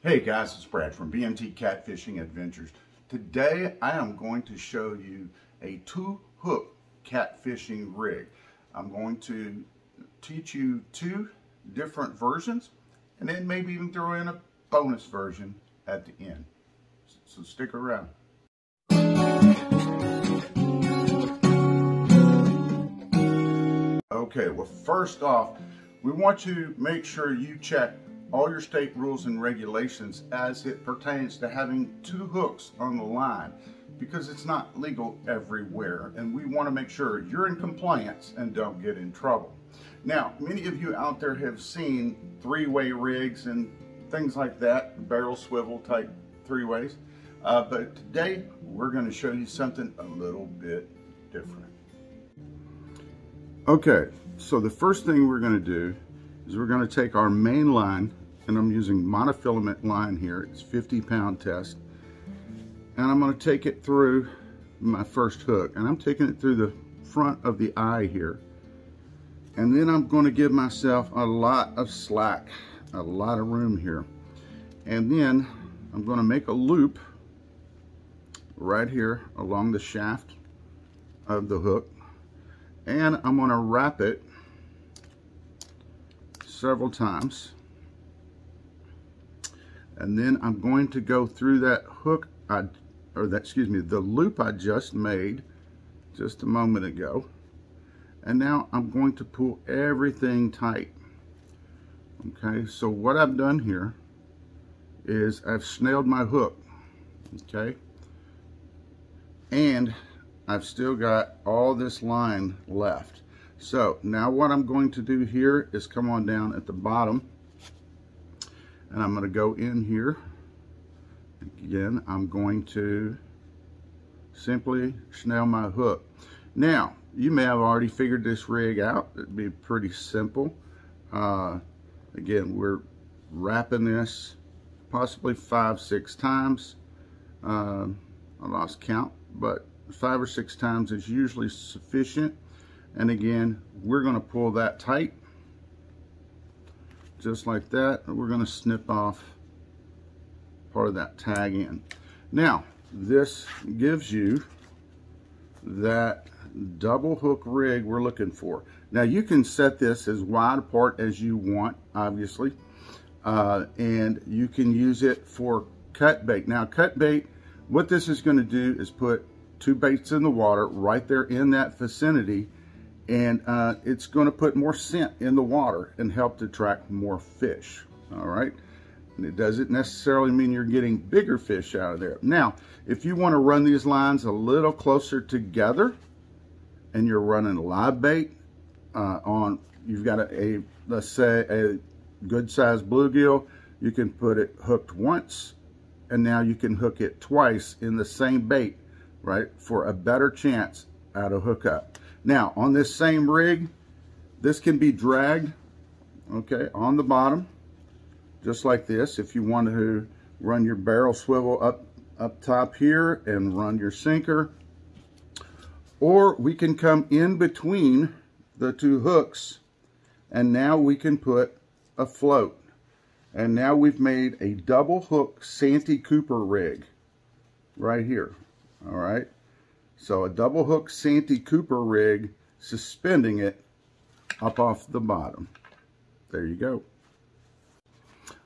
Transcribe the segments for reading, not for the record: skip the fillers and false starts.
Hey guys, it's Brad from BMT Catfishing Adventures. Today I am going to show you a 2-hook catfishing rig. I'm going to teach you 2 different versions and then maybe even throw in a bonus version at the end. So stick around. Okay, well first off, we want to make sure you check all your state rules and regulations as it pertains to having 2 hooks on the line, because it's not legal everywhere and we want to make sure you're in compliance and don't get in trouble. Now, many of you out there have seen 3-way rigs and things like that, barrel swivel type 3-ways, but today we're going to show you something a little bit different. Okay, so the first thing we're going to do is we're going to take our main line, and I'm using monofilament line here. It's 50-pound test, and I'm going to take it through my first hook, and I'm taking it through the front of the eye here, and then I'm going to give myself a lot of slack, a lot of room here, and then I'm going to make a loop right here along the shaft of the hook, and I'm going to wrap it several times, and then I'm going to go through that hook, the loop I just made just a moment ago, and now I'm going to pull everything tight. Okay, so what I've done here is I've snailed my hook, okay, and I've still got all this line left. So now what I'm going to do here is come on down at the bottom, and I'm going to go in here. Again, I'm going to simply snail my hook. Now, you may have already figured this rig out. It'd be pretty simple. Again, we're wrapping this possibly 5-6 times. I lost count, but 5 or 6 times is usually sufficient. And again, we're going to pull that tight, just like that. We're going to snip off part of that tag end. Now, this gives you that double hook rig we're looking for. Now, you can set this as wide apart as you want, obviously, and you can use it for cut bait. Now, cut bait, what this is going to do is put 2 baits in the water right there in that vicinity, and it's going to put more scent in the water and help to attract more fish. All right, and it doesn't necessarily mean you're getting bigger fish out of there. Now, if you want to run these lines a little closer together and you're running a live bait you've got let's say a good sized bluegill, you can put it hooked once, and now you can hook it twice in the same bait, right, for a better chance at a hookup. Now, on this same rig, this can be dragged, okay, on the bottom, just like this. If you want to run your barrel swivel up top here and run your sinker, or we can come in between the 2 hooks, and now we can put a float. And now we've made a double hook Santee Cooper rig right here, all right? So a double hook Santee Cooper rig, suspending it up off the bottom. There you go.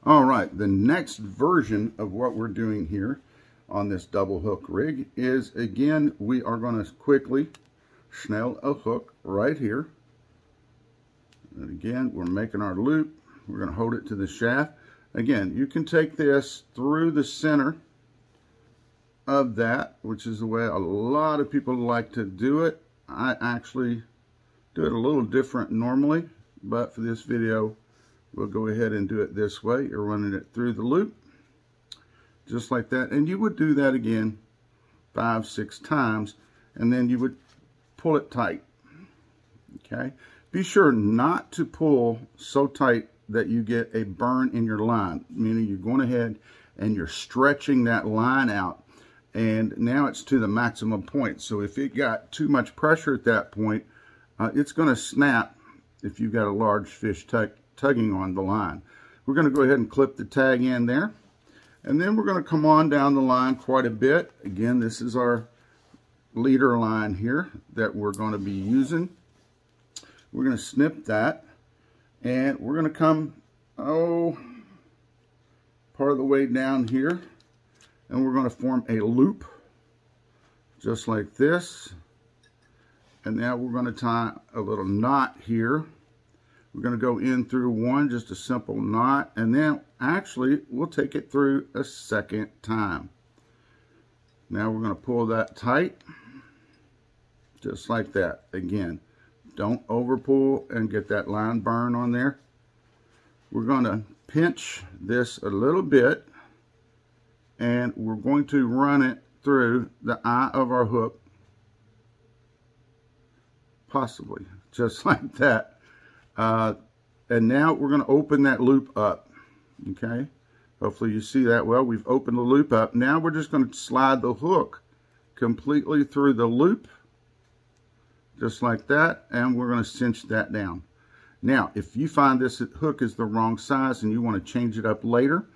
All right, the next version of what we're doing here on this double hook rig is, again, we are going to quickly snail a hook right here. And again, we're making our loop. We're going to hold it to the shaft. Again, you can take this through the center of that, which is the way a lot of people like to do it. I actually do it a little different normally, but for this video, we'll go ahead and do it this way. You're running it through the loop, just like that. And you would do that again 5-6 times, and then you would pull it tight, okay? Be sure not to pull so tight that you get a burn in your line, meaning you're going ahead and you're stretching that line out, and now it's to the maximum point. So if it got too much pressure at that point, it's going to snap if you've got a large fish tugging on the line. We're going to go ahead and clip the tag in there, And then we're going to come on down the line quite a bit. Again, this is our leader line here that we're going to be using. We're going to snip that, and we're going to come, part of the way down here, and we're going to form a loop just like this. And now we're going to tie a little knot here. We're going to go in through one, just a simple knot, and then actually we'll take it through a second time. Now we're going to pull that tight, just like that. Again, don't over pull and get that line burn on there. We're going to pinch this a little bit, and we're going to run it through the eye of our hook, possibly just like that. And now we're going to open that loop up. Okay, hopefully you see that well. We've opened the loop up. Now we're just going to slide the hook completely through the loop, just like that, and we're going to cinch that down. Now, if you find this hook is the wrong size and you want to change it up later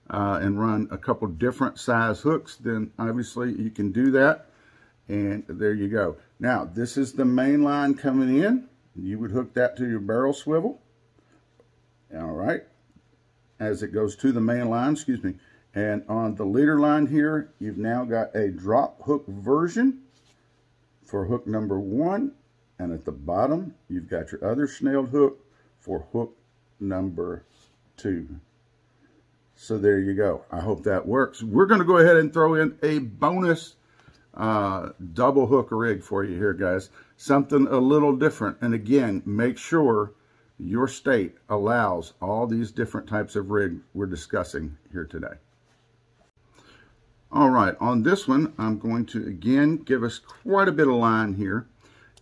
and run a couple different size hooks, then obviously you can do that. And there you go. Now, this is the main line coming in. You would hook that to your barrel swivel. All right. As it goes to the main line, excuse me. And on the leader line here, you've now got a drop hook version for hook number 1. And at the bottom, you've got your other snailed hook for hook number 2. So there you go. I hope that works. We're going to go ahead and throw in a bonus double hook rig for you here, guys. Something a little different. And again, make sure your state allows all these different types of rig we're discussing here today. All right, on this one, I'm going to again give us quite a bit of line here.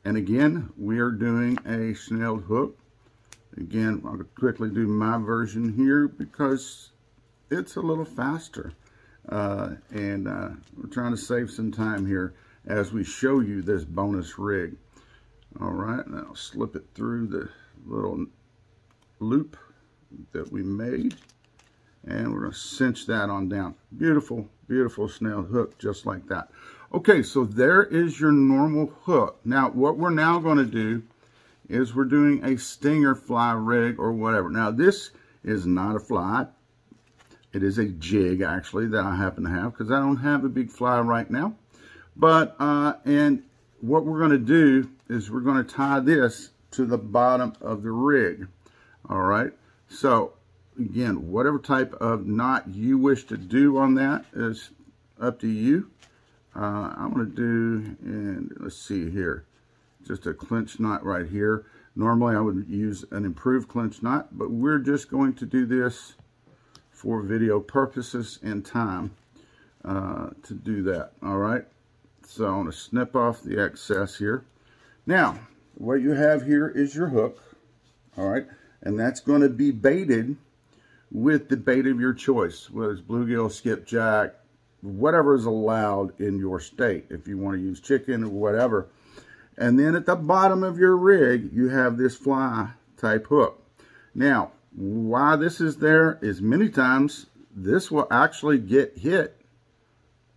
And again, we are doing a snailed hook. Again, I'll quickly do my version here because it's a little faster. We're trying to save some time here as we show you this bonus rig. All right, and I'll slip it through the little loop that we made, and we're going to cinch that on down. Beautiful, beautiful snailed hook, just like that. Okay, so there is your normal hook. Now, what we're now going to do is we're doing a stinger fly rig or whatever. Now, this is not a fly. It is a jig, actually, that I happen to have because I don't have a big fly right now. But, and what we're going to do is we're going to tie this to the bottom of the rig. All right. So, again, whatever type of knot you wish to do on that is up to you. I'm going to do, and let's see here, just a clinch knot right here. Normally, I would use an improved clinch knot, but we're just going to do this for video purposes and time to do that. All right, so I'm going to snip off the excess here. Now, what you have here is your hook. All right, and that's going to be baited with the bait of your choice, whether it's bluegill, skipjack, whatever is allowed in your state, if you want to use chicken or whatever. And then at the bottom of your rig, you have this fly type hook. Now, why this is there is many times this will actually get hit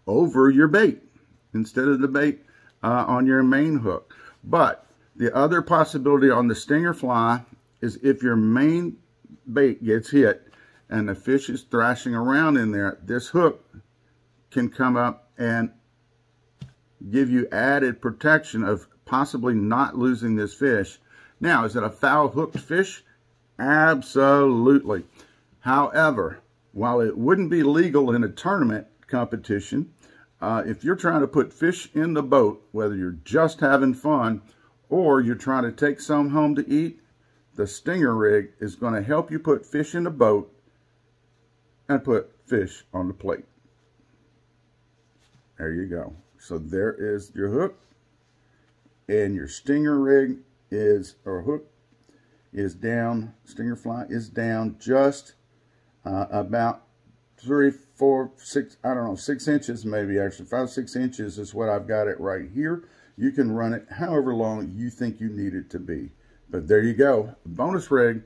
over your bait instead of the bait on your main hook. But the other possibility on the stinger fly is if your main bait gets hit and the fish is thrashing around in there, this hook can come up and give you added protection of possibly not losing this fish. Now, is it a foul hooked fish? Absolutely. However, while it wouldn't be legal in a tournament competition, if you're trying to put fish in the boat, whether you're just having fun or you're trying to take some home to eat, the stinger rig is going to help you put fish in the boat and put fish on the plate. There you go. So there is your hook, and your stinger rig is, or hook is down, stinger fly is down just about 3, 4, 6, I don't know, 6 inches maybe, actually 5, 6 inches is what I've got it right here. You can run it however long you think you need it to be. But there you go, bonus rig,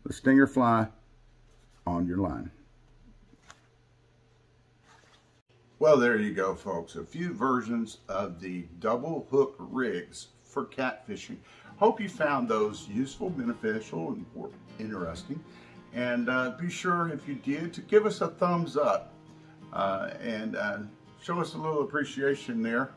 the stinger fly on your line. Well, there you go, folks. A few versions of the double hook rigs for catfishing. Hope you found those useful, beneficial, and or interesting. And be sure, if you did, to give us a thumbs up and show us a little appreciation there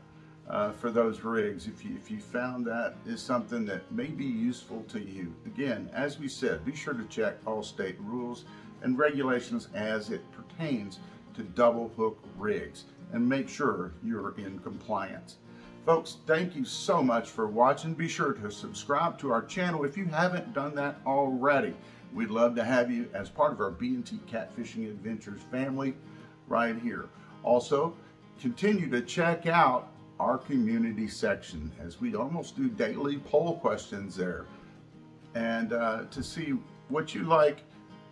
for those rigs if you found that is something that may be useful to you. Again, as we said, be sure to check all state rules and regulations as it pertains to double hook rigs and make sure you're in compliance. Folks, thank you so much for watching. Be sure to subscribe to our channel if you haven't done that already. We'd love to have you as part of our B&T Catfishing Adventures family right here. Also, continue to check out our community section as we almost do daily poll questions there, and to see what you like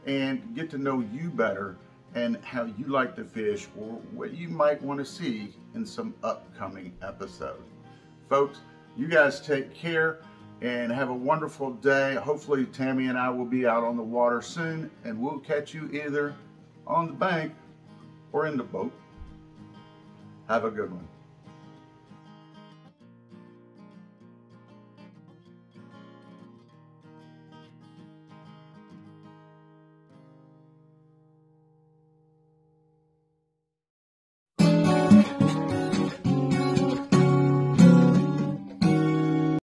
and get to know you better and how you like to fish or what you might want to see in some upcoming episodes. Folks, you guys take care and have a wonderful day. Hopefully Tammy and I will be out on the water soon, and we'll catch you either on the bank or in the boat. Have a good one.